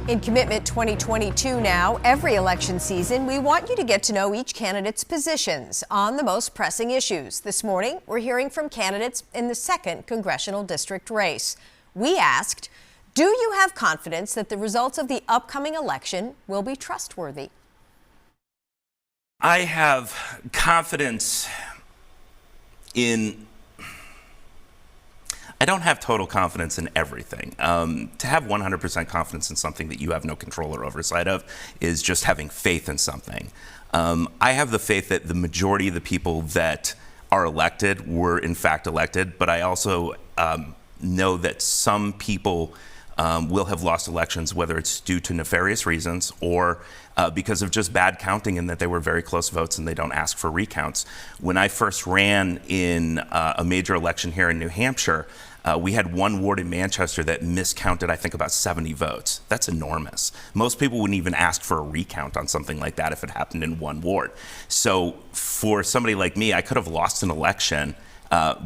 In Commitment 2022 now, every election season, we want you to get to know each candidate's positions on the most pressing issues. This morning, we're hearing from candidates in the 2nd Congressional District race. We asked, do you have confidence that the results of the upcoming election will be trustworthy? I have confidence in... I don't have total confidence in everything. To have 100% confidence in something that you have no control or oversight of is just having faith in something. I have the faith that the majority of the people that are elected were in fact elected, but I also know that some people will have lost elections, whether it's due to nefarious reasons or because of just bad counting and that they were very close votes and they don't ask for recounts. When I first ran in a major election here in New Hampshire, we had one ward in Manchester that miscounted, I think, about 70 votes. That's enormous. Most people wouldn't even ask for a recount on something like that if it happened in one ward. So for somebody like me, I could have lost an election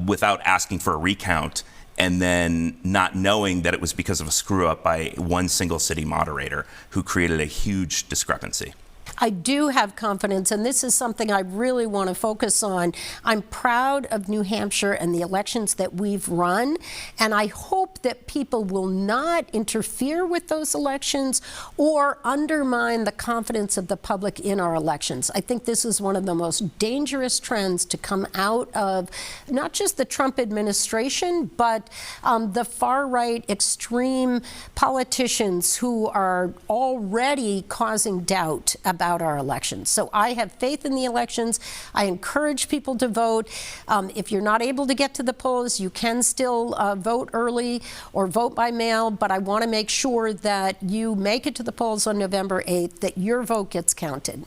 without asking for a recount and then not knowing that it was because of a screw up by one single city moderator who created a huge discrepancy. I do have confidence, and this is something I really want to focus on. I'm proud of New Hampshire and the elections that we've run, and I hope that people will not interfere with those elections or undermine the confidence of the public in our elections. I think this is one of the most dangerous trends to come out of not just the Trump administration, but the far-right extreme politicians who are already causing doubt about our elections. So I have faith in the elections. I encourage people to vote. If you're not able to get to the polls, you can still vote early or vote by mail, but I want to make sure that you make it to the polls on November 8th, that your vote gets counted.